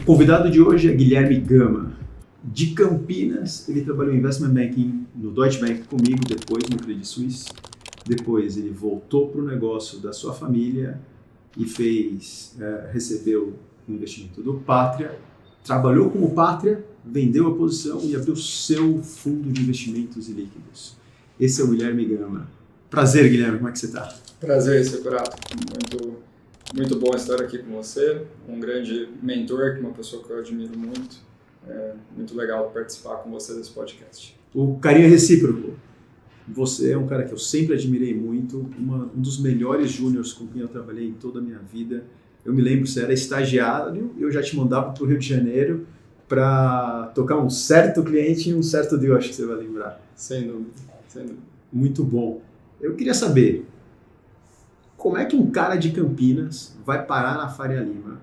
O convidado de hoje é Guilherme Gama, de Campinas. Ele trabalhou em Investment Banking no Deutsche Bank comigo, depois no Credit Suisse. Depois ele voltou para o negócio da sua família e recebeu o investimento do Pátria, trabalhou como Pátria, vendeu a posição e abriu seu fundo de investimentos e líquidos. Esse é o Guilherme Gama. Prazer, Guilherme, como é que você está? Prazer, Securato. Muito bom estar aqui com você, um grande mentor, uma pessoa que eu admiro muito. É muito legal participar com você desse podcast. O carinho é recíproco. Você é um cara que eu sempre admirei muito, um dos melhores júniors com quem eu trabalhei em toda a minha vida. Eu me lembro, você era estagiário, eu já te mandava para o Rio de Janeiro para tocar um certo cliente e um certo deal, acho que você vai lembrar. Sem dúvida, sem dúvida. Muito bom. Eu queria saber, como é que um cara de Campinas vai parar na Faria Lima,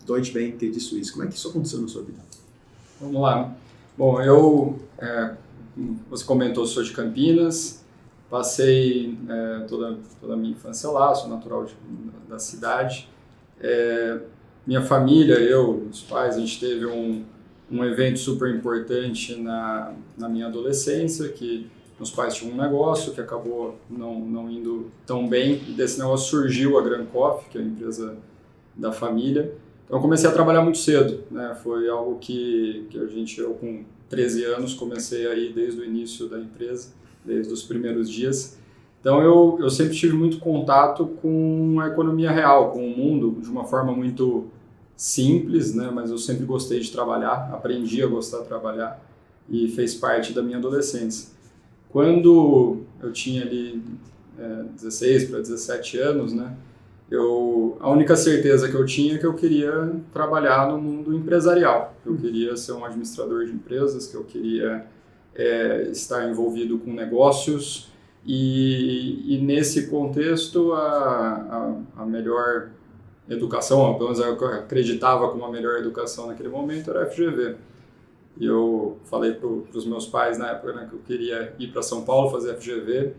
Deutsche Bank, Credit Suisse? Como é que isso aconteceu na sua vida? Vamos lá. Bom, você comentou, sou de Campinas, passei toda a minha infância lá, sou natural da cidade. Minha família, meus pais, a gente teve um evento super importante na minha adolescência, que meus pais tinham um negócio que acabou não indo tão bem, e desse negócio surgiu a Gran Coffee, que é a empresa da família. Então eu comecei a trabalhar muito cedo, né? Foi algo que eu com 13 anos comecei aí desde o início da empresa, desde os primeiros dias. Então eu sempre tive muito contato com a economia real, com o mundo, de uma forma muito simples, né? Mas eu sempre gostei de trabalhar, aprendi a gostar de trabalhar e fez parte da minha adolescência. Quando eu tinha ali 16 para 17 anos, né? A única certeza que eu tinha é que eu queria trabalhar no mundo empresarial. Eu queria ser um administrador de empresas, que eu queria estar envolvido com negócios e nesse contexto a melhor educação, pelo menos eu acreditava como a melhor educação naquele momento, era a FGV. E eu falei para os meus pais na época, né, que eu queria ir para São Paulo fazer FGV.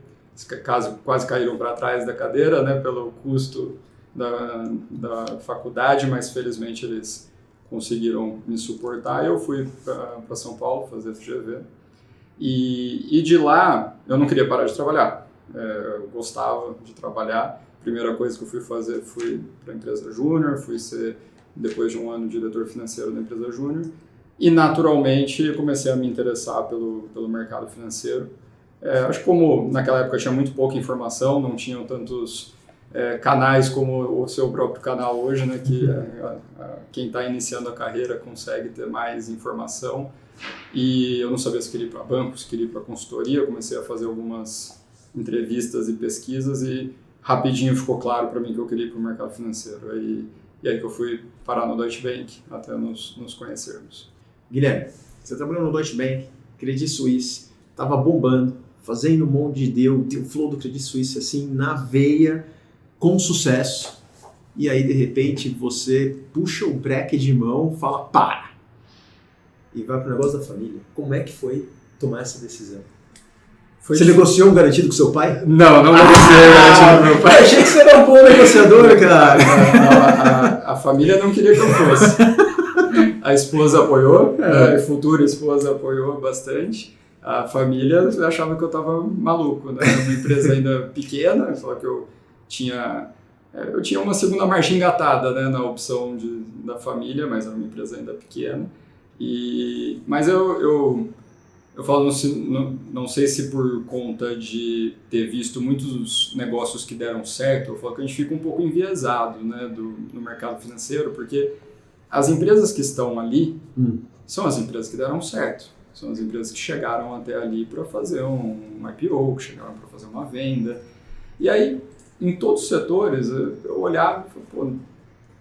Quase caíram para trás da cadeira, né, pelo custo da faculdade, mas felizmente eles conseguiram me suportar. Eu fui para São Paulo fazer FGV e de lá eu não queria parar de trabalhar. Eu gostava de trabalhar. A primeira coisa que eu fui fazer, fui para a empresa Júnior, fui ser, depois de um ano, diretor financeiro da empresa Júnior e naturalmente eu comecei a me interessar pelo mercado financeiro. Acho que como naquela época tinha muito pouca informação, não tinham tantos canais como o seu próprio canal hoje, né, que quem está iniciando a carreira consegue ter mais informação. E eu não sabia se queria ir para banco, se queria ir para consultoria. Eu comecei a fazer algumas entrevistas e pesquisas e rapidinho ficou claro para mim que eu queria ir para o mercado financeiro. E aí que eu fui parar no Deutsche Bank até nos conhecermos. Guilherme, você trabalhou no Deutsche Bank, Credit Suisse, estava bombando, fazendo um monte de deal, tem o flow do Credit Suisse assim, na veia, com sucesso, e aí de repente você puxa o breque de mão, fala para, e vai para o negócio da família. Como é que foi tomar essa decisão? Você negociou um garantido com seu pai? Não negociei garantido com meu pai. Achei que você era um bom negociador, cara. A família não queria que eu fosse. A esposa apoiou, a futura esposa apoiou bastante. A família achava que eu estava maluco, né? Uma empresa ainda pequena, falou que eu tinha uma segunda marcha engatada, né, na opção da família, mas era uma empresa ainda pequena. Mas eu falo, não sei se por conta de ter visto muitos negócios que deram certo, eu falo que a gente fica um pouco enviesado, né, no mercado financeiro, porque as empresas que estão ali são as empresas que deram certo. São as empresas que chegaram até ali para fazer um IPO, que chegaram para fazer uma venda. E aí, em todos os setores, eu olhava e falei, pô,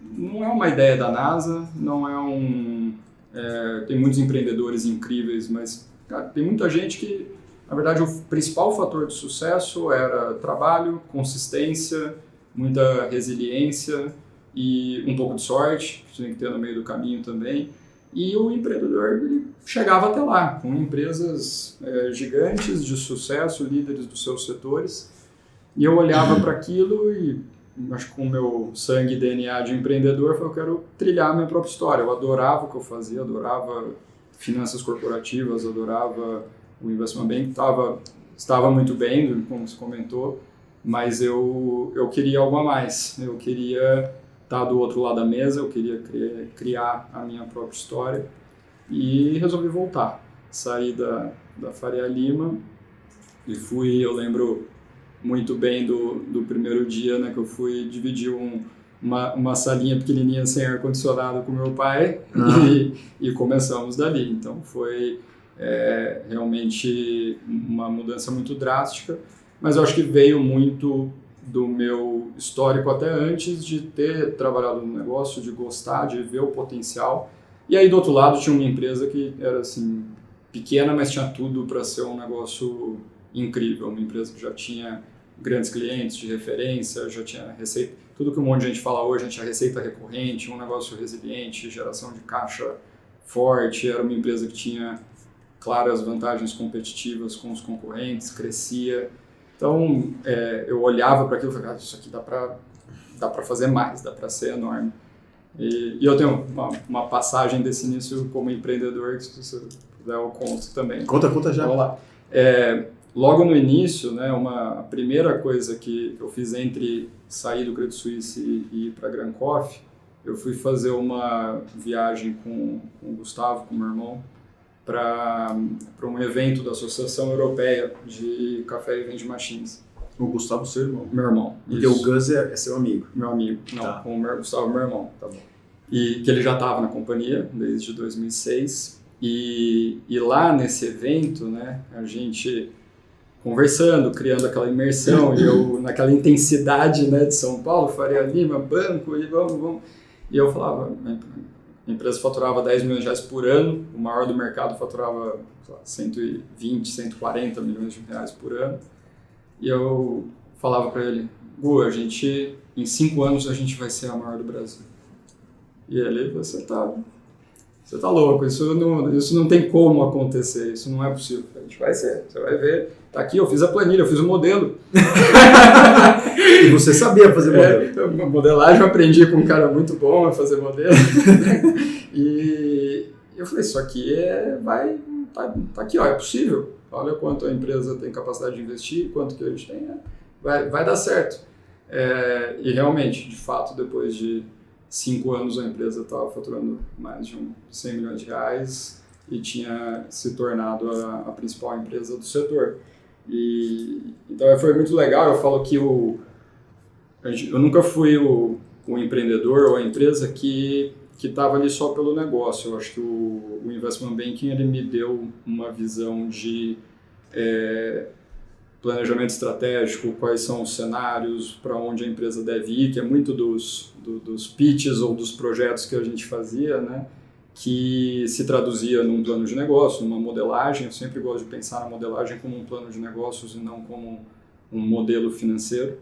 não é uma ideia da NASA, não é tem muitos empreendedores incríveis, mas cara, tem muita gente que, na verdade, o principal fator de sucesso era trabalho, consistência, muita resiliência e um pouco de sorte, que tinha que ter no meio do caminho também. E o empreendedor ele chegava até lá, com empresas gigantes de sucesso, líderes dos seus setores. E eu olhava para aquilo e acho que com o meu sangue e DNA de empreendedor, eu quero trilhar a minha própria história. Eu adorava o que eu fazia, adorava finanças corporativas, adorava o investment bank, estava muito bem, como você comentou, mas eu queria algo a mais. Eu queria estar do outro lado da mesa, eu queria criar a minha própria história e resolvi voltar. Saí da Faria Lima e eu lembro muito bem do primeiro dia, né, que eu fui dividir uma salinha pequenininha sem ar-condicionado com meu pai e começamos dali. Então foi realmente uma mudança muito drástica, mas eu acho que veio muito do meu histórico até antes de ter trabalhado no negócio, de gostar, de ver o potencial. E aí do outro lado tinha uma empresa que era assim pequena, mas tinha tudo para ser um negócio incrível, uma empresa que já tinha grandes clientes de referência, já tinha receita, tudo que um monte de gente fala hoje, a gente tinha receita recorrente, um negócio resiliente, geração de caixa forte, era uma empresa que tinha claras vantagens competitivas com os concorrentes, crescia. Então, eu olhava para aquilo e falava, isso aqui dá para fazer mais, dá para ser enorme. E eu tenho uma passagem desse início como empreendedor, que se você puder eu conto também. Conta já. Vamos lá. Logo no início, né, a primeira coisa que eu fiz entre sair do Credit Suisse e ir para a Grancoff, eu fui fazer uma viagem com o Gustavo, com o meu irmão, para um evento da Associação Europeia de Café e Vending Machines. O Gustavo, seu irmão? Meu irmão. Porque o Gus é seu amigo. Meu amigo. Não, tá. Com o Gustavo, meu irmão. Tá bom. E que ele já estava na companhia desde 2006. E lá nesse evento, né, a gente conversando, criando aquela imersão, e eu naquela intensidade, né, de São Paulo, Faria Lima, banco, e vamos. E eu falava, a empresa faturava 10 milhões de reais por ano, o maior do mercado faturava 120, 140 milhões de reais por ano. E eu falava para ele, Gu, em 5 anos a gente vai ser a maior do Brasil. E ele, você tá louco, isso não tem como acontecer, isso não é possível. A gente vai ser, você vai ver. Tá aqui, eu fiz a planilha, eu fiz o modelo. E você sabia fazer modelo? Modelagem eu aprendi com um cara muito bom a fazer modelo. E eu falei, isso aqui tá aqui, ó, é possível. Olha quanto a empresa tem capacidade de investir, quanto que a gente tem, vai dar certo. E realmente, de fato, depois de 5 anos a empresa estava faturando mais de 100 milhões de reais e tinha se tornado a principal empresa do setor. Então foi muito legal. Eu falo que eu nunca fui o empreendedor ou a empresa que estava ali só pelo negócio. Eu acho que o Investment Banking ele me deu uma visão de planejamento estratégico, quais são os cenários, para onde a empresa deve ir, que é muito dos pitches ou dos projetos que a gente fazia, né, que se traduzia num plano de negócio, numa modelagem. Eu sempre gosto de pensar na modelagem como um plano de negócios e não como um modelo financeiro.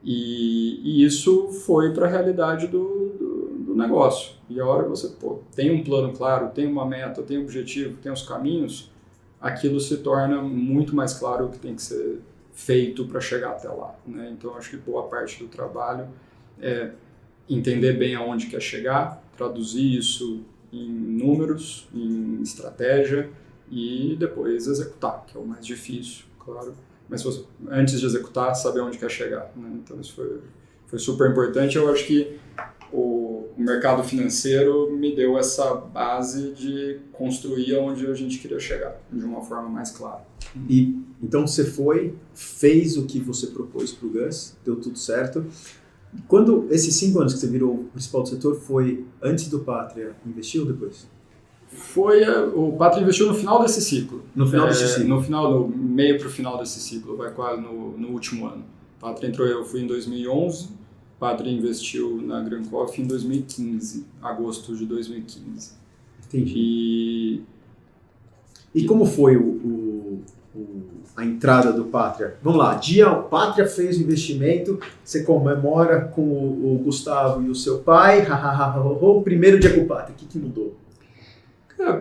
E isso foi para a realidade do negócio. E a hora que você tem um plano claro, tem uma meta, tem um objetivo, tem os caminhos, aquilo se torna muito mais claro o que tem que ser feito para chegar até lá, né? Então, acho que boa parte do trabalho é entender bem aonde quer chegar, traduzir isso em números, em estratégia e depois executar, que é o mais difícil, claro. Mas antes de executar, saber onde quer chegar, né? Então, isso foi super importante. Eu acho que o mercado financeiro me deu essa base de construir onde a gente queria chegar, de uma forma mais clara. E então você fez o que você propôs para o Gus, deu tudo certo. Quando esses 5 anos que você virou o principal do setor, foi antes do Pátria, investiu ou depois? O Pátria investiu no final desse ciclo. No final desse ciclo? No meio para o final desse ciclo, vai quase no último ano. O Pátria entrou, eu fui em 2011, o Pátria investiu na Grancoff em 2015, agosto de 2015. Entendi. E como foi a entrada do Pátria? Vamos lá, o Pátria fez o investimento, você comemora com o Gustavo e o seu pai, o primeiro dia com o Pátria, o que mudou?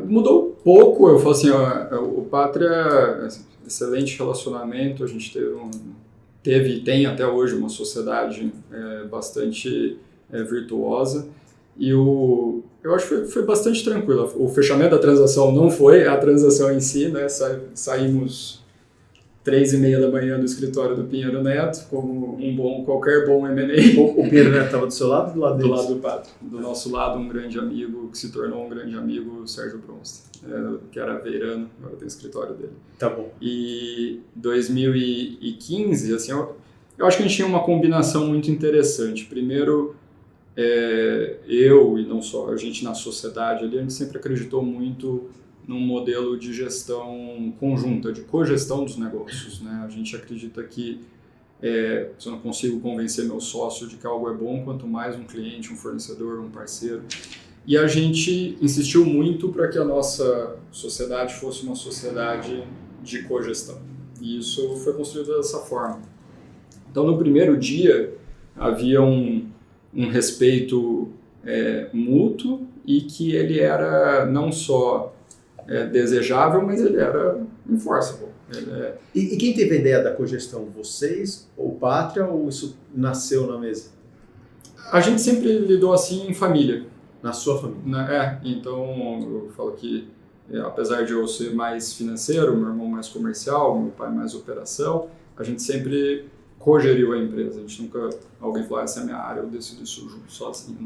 Mudou pouco. Eu falo assim, o Pátria, excelente relacionamento, a gente tem até hoje uma sociedade bastante virtuosa, e eu acho que foi bastante tranquilo. O fechamento da transação não foi a transação em si, né? Saímos 3h30 da manhã do escritório do Pinheiro Neto, como qualquer bom M&A. O Pinheiro Neto estava do seu lado ou do lado deles? Do lado do Padre. Do nosso lado, um grande amigo, que se tornou um grande amigo, o Sérgio Bronster, que era veirano, agora tem o escritório dele. Tá bom. E 2015, assim, eu acho que a gente tinha uma combinação muito interessante. Primeiro, eu e não só a gente na sociedade ali, a gente sempre acreditou muito num modelo de gestão conjunta, de cogestão dos negócios, né? A gente acredita que se eu não consigo convencer meu sócio de que algo é bom, quanto mais um cliente, um fornecedor, um parceiro. E a gente insistiu muito para que a nossa sociedade fosse uma sociedade de cogestão. E isso foi construído dessa forma. Então, no primeiro dia, havia um respeito mútuo e que ele era não só desejável, mas ele era enforceable. E quem teve a ideia da cogestão? Vocês ou Pátria, ou isso nasceu na mesa? A gente sempre lidou assim em família. Na sua família? Então eu falo que apesar de eu ser mais financeiro, meu irmão mais comercial, meu pai mais operação, a gente sempre cogeriu a empresa. A gente nunca, alguém falou, essa é a minha área, eu decido isso sozinho.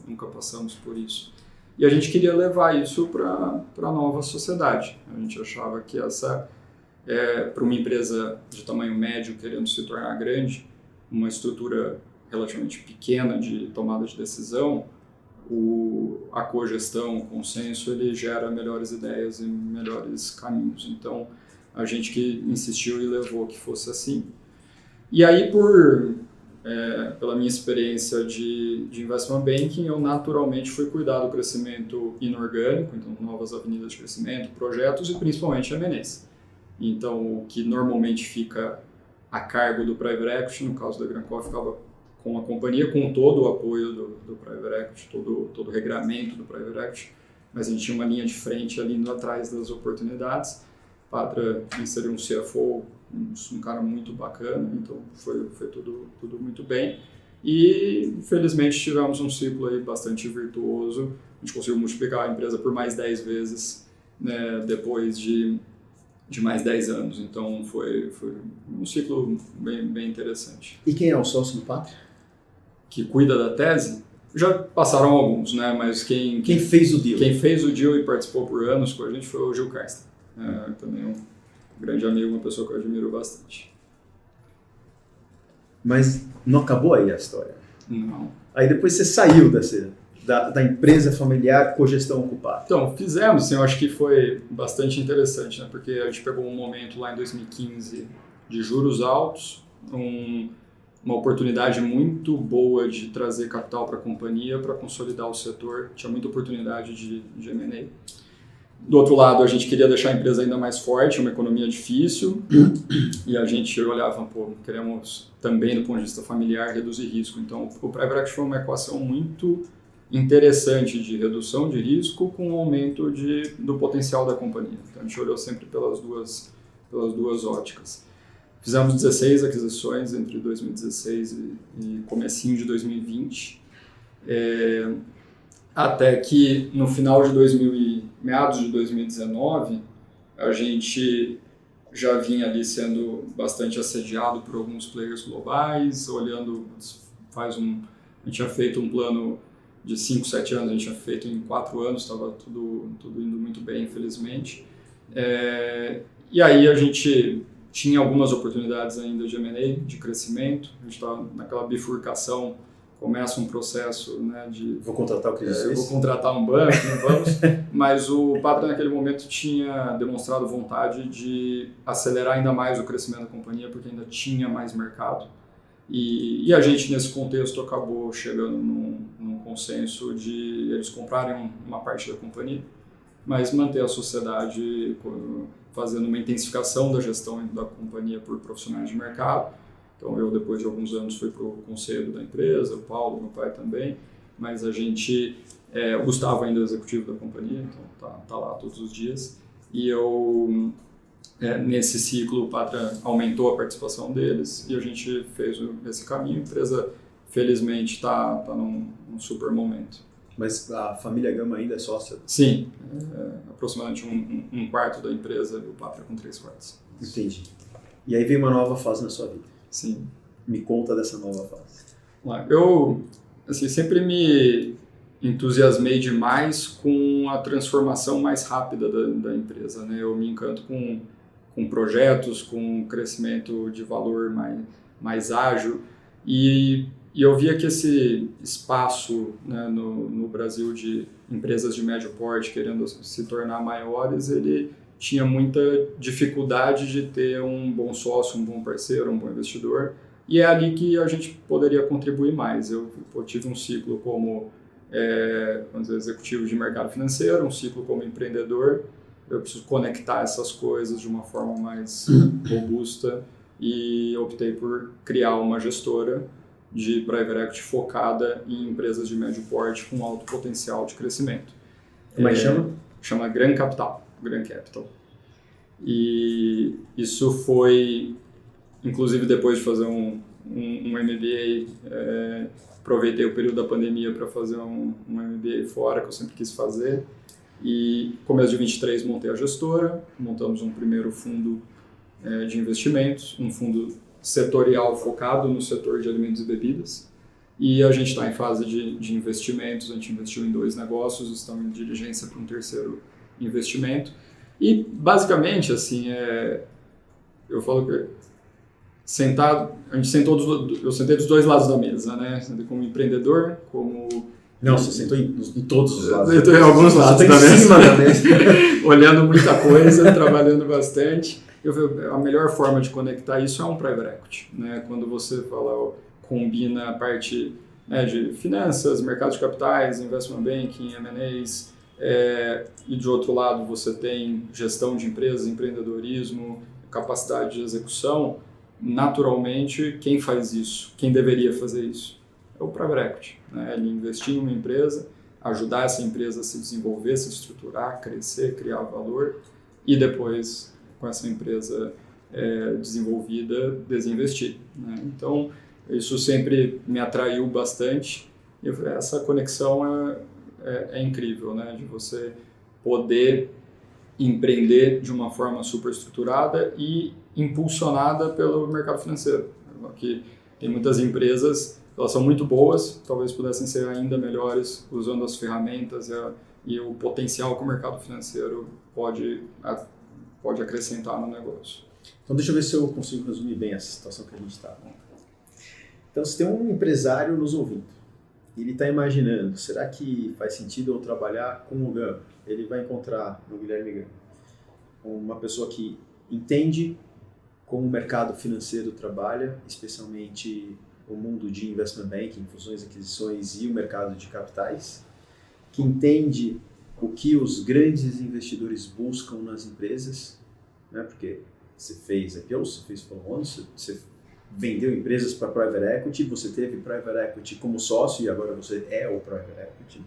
Nunca passamos por isso. E a gente queria levar isso para a nova sociedade. A gente achava que essa, para uma empresa de tamanho médio querendo se tornar grande, uma estrutura relativamente pequena de tomada de decisão, a cogestão, o consenso, ele gera melhores ideias e melhores caminhos. Então, a gente que insistiu e levou que fosse assim. E aí, pela minha experiência de investment banking, eu naturalmente fui cuidar do crescimento inorgânico, então novas avenidas de crescimento, projetos e principalmente M&As. Então, o que normalmente fica a cargo do Private Equity, no caso da Grancor, ficava com a companhia, com todo o apoio do Private Equity, todo o regramento do Private Equity, mas a gente tinha uma linha de frente ali indo atrás das oportunidades. Pátria inseriu um CFO, um cara muito bacana, então foi tudo muito bem. E, infelizmente, tivemos um ciclo aí bastante virtuoso. A gente conseguiu multiplicar a empresa por mais 10 vezes, né, depois de mais 10 anos. Então, foi um ciclo bem interessante. E quem é o sócio do Pátria? Que cuida da tese? Já passaram alguns, né? Mas quem fez o deal? Quem fez o deal e participou por anos com a gente foi o Gil Karsten. Também um grande amigo, uma pessoa que eu admiro bastante. Mas não acabou aí a história? Não. Aí depois você saiu da empresa familiar cogestão ocupada? Então, fizemos, assim, eu acho que foi bastante interessante, né? Porque a gente pegou um momento lá em 2015 de juros altos, uma oportunidade muito boa de trazer capital para a companhia, para consolidar o setor, tinha muita oportunidade de M&A. Do outro lado, a gente queria deixar a empresa ainda mais forte, uma economia difícil, e a gente olhava, queremos também, do ponto de vista familiar, reduzir risco. Então, o Private Equity foi uma equação muito interessante de redução de risco com o aumento do potencial da companhia. Então, a gente olhou sempre pelas duas óticas. Fizemos 16 aquisições entre 2016 e comecinho de 2020, até que no final de meados de 2019, a gente já vinha ali sendo bastante assediado por alguns players globais, olhando, a gente tinha feito um plano de 5, 7 anos, a gente tinha feito em 4 anos, estava tudo indo muito bem, infelizmente. E aí a gente tinha algumas oportunidades ainda de M&A, de crescimento, a gente estava naquela bifurcação, começa um processo, né, de... Vou contratar o Credit Suisse? Vou contratar um banco, não vamos, mas o Pátria naquele momento tinha demonstrado vontade de acelerar ainda mais o crescimento da companhia, porque ainda tinha mais mercado. E a gente, nesse contexto, acabou chegando num consenso de eles comprarem uma parte da companhia, mas manter a sociedade fazendo uma intensificação da gestão da companhia por profissionais de mercado. Então, eu, depois de alguns anos, fui para o conselho da empresa, o Paulo, meu pai também, mas a gente, o Gustavo ainda é executivo da companhia, então tá lá todos os dias, e eu nesse ciclo o Patria aumentou a participação deles e a gente fez esse caminho. A empresa, felizmente, está num super momento. Mas a família Gama ainda é sócia? Sim, aproximadamente um quarto da empresa e o Patria com 3/4. Entendi. E aí veio uma nova fase na sua vida. Sim. Me conta dessa nova fase. Eu sempre me entusiasmei demais com a transformação mais rápida da empresa, né? Eu me encanto com projetos, com crescimento de valor mais ágil e eu via que esse espaço, né, no Brasil de empresas de médio porte querendo se tornar maiores, ele tinha muita dificuldade de ter um bom sócio, um bom parceiro, um bom investidor, e é ali que a gente poderia contribuir mais. Eu tive um ciclo como vamos dizer, executivo de mercado financeiro, um ciclo como empreendedor. Eu preciso conectar essas coisas de uma forma mais robusta e optei por criar uma gestora de private equity focada em empresas de médio porte com alto potencial de crescimento. Como é que chama? Chama Gran Capital. E isso foi, inclusive depois de fazer um MBA, aproveitei o período da pandemia para fazer um MBA fora, que eu sempre quis fazer. E começo de 23 montei a gestora, montamos um primeiro fundo de investimentos, um fundo setorial focado no setor de alimentos e bebidas. E a gente está em fase de investimentos, a gente investiu em 2 negócios, estamos em diligência para um terceiro investimento. E basicamente, assim, eu falo que eu sentei dos 2 lados da mesa, né? Sentei como empreendedor, como... Não, você sentou em todos os lados. Eu estou em alguns lados da mesa. Em cima da mesa. Olhando muita coisa, trabalhando bastante. A melhor forma de conectar isso é um private equity, né? Quando você combina a parte, né, de finanças, mercado de capitais, investment banking, M&As, e de outro lado você tem gestão de empresas, empreendedorismo, capacidade de execução. Naturalmente, quem faz isso? Quem deveria fazer isso? É o private equity, né? Ele investir em uma empresa, ajudar essa empresa a se desenvolver, se estruturar, crescer, criar valor e depois, com essa empresa desenvolvida, desinvestir, né? Então, isso sempre me atraiu bastante e essa conexão é incrível, né? De você poder empreender de uma forma super estruturada e impulsionada pelo mercado financeiro. Aqui tem muitas empresas, elas são muito boas, talvez pudessem ser ainda melhores usando as ferramentas e o potencial que o mercado financeiro pode acrescentar no negócio. Então deixa eu ver se eu consigo resumir bem essa situação que a gente está. Então se tem um empresário nos ouvindo, ele está imaginando, será que faz sentido eu trabalhar com o Gama? Ele vai encontrar no Guilherme Gama uma pessoa que entende como o mercado financeiro trabalha, especialmente o mundo de investment banking, fusões, aquisições e o mercado de capitais, que entende o que os grandes investidores buscam nas empresas, né? Porque você fez IPO, você fez follow-ons, você vendeu empresas para private equity, você teve private equity como sócio e agora você é o private equity.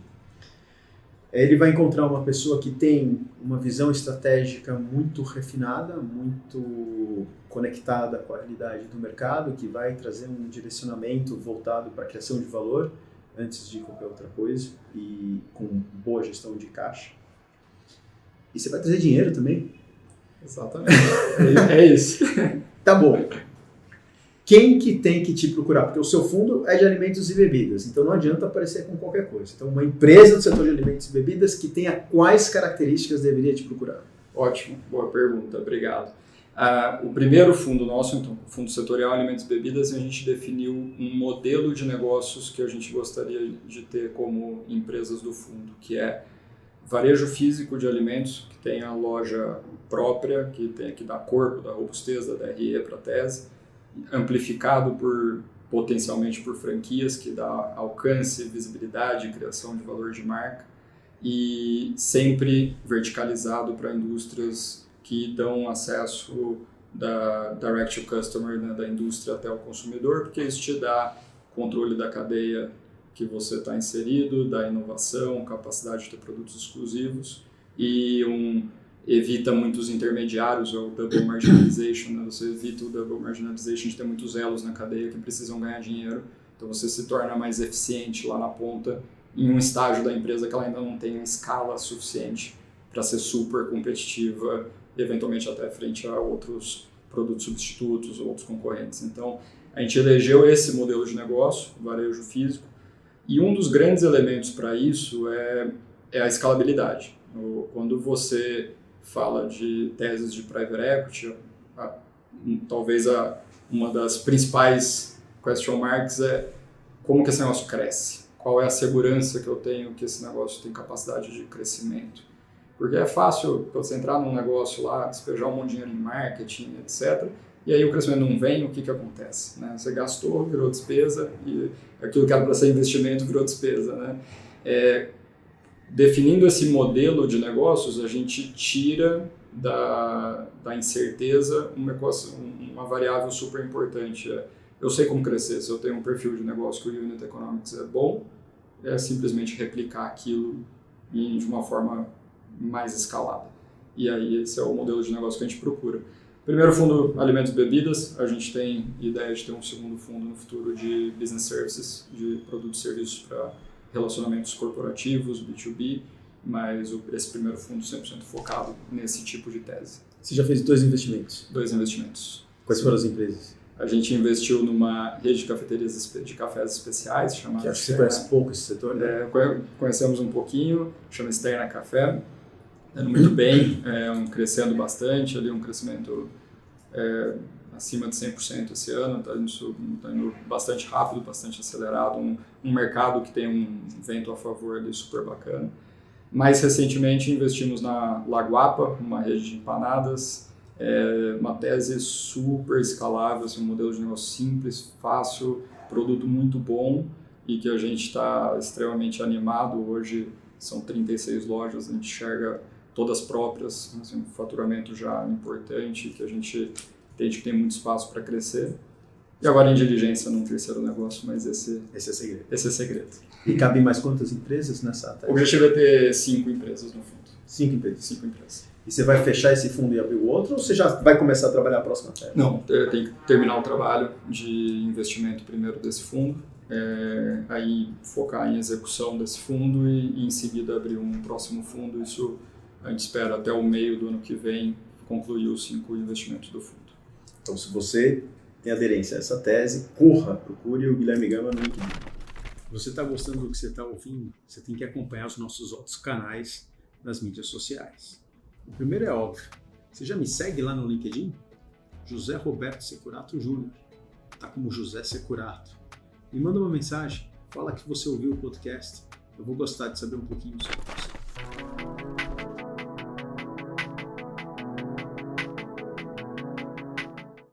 Ele vai encontrar uma pessoa que tem uma visão estratégica muito refinada, muito conectada com a realidade do mercado, que vai trazer um direcionamento voltado para a criação de valor antes de qualquer outra coisa e com boa gestão de caixa. E você vai trazer dinheiro também? Exatamente. É isso. Tá bom. Quem que tem que te procurar? Porque o seu fundo é de alimentos e bebidas, então não adianta aparecer com qualquer coisa. Então uma empresa do setor de alimentos e bebidas que tenha quais características deveria te procurar? Ótimo, boa pergunta, obrigado. O primeiro fundo nosso, então, o Fundo Setorial Alimentos e Bebidas, a gente definiu um modelo de negócios que a gente gostaria de ter como empresas do fundo, que é varejo físico de alimentos, que tem a loja própria, que tem que dar corpo, da robustez, da DRE para a tese, amplificado potencialmente por franquias, que dá alcance, visibilidade, criação de valor de marca, e sempre verticalizado para indústrias que dão acesso da direct to customer, né, da indústria até o consumidor, porque isso te dá controle da cadeia que você está inserido, da inovação, capacidade de ter produtos exclusivos e um evita muitos intermediários, ou double marginalization, né? Você evita o double marginalization de ter muitos elos na cadeia que precisam ganhar dinheiro, então você se torna mais eficiente lá na ponta, em um estágio da empresa que ela ainda não tem uma escala suficiente para ser super competitiva, eventualmente até frente a outros produtos substitutos ou outros concorrentes. Então, a gente elegeu esse modelo de negócio, varejo físico, e um dos grandes elementos para isso é a escalabilidade. Quando você fala de teses de private equity, talvez uma das principais question marks é como que esse negócio cresce, qual é a segurança que eu tenho que esse negócio tem capacidade de crescimento. Porque é fácil você entrar num negócio lá, despejar um monte de dinheiro em marketing, etc., e aí o crescimento não vem, o que acontece? Né? Você gastou, virou despesa, e aquilo que era para ser investimento virou despesa. Né? Definindo esse modelo de negócios, a gente tira da incerteza uma variável super importante. Eu sei como crescer, se eu tenho um perfil de negócio que o Unit Economics é bom, é simplesmente replicar aquilo de uma forma mais escalada. E aí esse é o modelo de negócio que a gente procura. Primeiro fundo, alimentos e bebidas. A gente tem ideia de ter um segundo fundo no futuro de business services, de produtos e serviços para relacionamentos corporativos, B2B, mas esse primeiro fundo 100% focado nesse tipo de tese. Você já fez 2 investimentos? 2 investimentos. Quais foram as empresas? A gente investiu numa rede de cafeterias de cafés especiais, chamada... Que acho que você conhece pouco esse setor, né? Conhecemos um pouquinho, chama Sterna Café. Indo muito bem, crescendo bastante, ali um crescimento acima de 100% esse ano, está indo bastante rápido, bastante acelerado, um mercado que tem um vento a favor ali super bacana. Mais recentemente investimos na Laguapa, uma rede de empanadas, uma tese super escalável, um modelo de negócio simples, fácil, produto muito bom e que a gente está extremamente animado. Hoje são 36 lojas, a gente enxerga todas próprias, assim, um faturamento já importante, que a gente entende que tem muito espaço para crescer. E agora em diligência num terceiro negócio, mas esse é segredo. Esse é segredo. E cabem mais quantas empresas nessa tese? O objetivo é ter 5 empresas no fundo. 5 empresas? 5 empresas. E você vai fechar esse fundo e abrir o outro, ou você já vai começar a trabalhar a próxima tese? Não, tem que terminar o trabalho de investimento primeiro desse fundo, aí focar em execução desse fundo e em seguida abrir um próximo fundo. Isso a gente espera até o meio do ano que vem concluir os 5 investimentos do fundo. Então, se você tem aderência a essa tese, procure o Guilherme Gama no LinkedIn. Se você está gostando do que você está ouvindo, você tem que acompanhar os nossos outros canais nas mídias sociais. O primeiro é óbvio. Você já me segue lá no LinkedIn? José Roberto Securato Júnior. Está como José Securato. Me manda uma mensagem, fala que você ouviu o podcast. Eu vou gostar de saber um pouquinho sobre isso.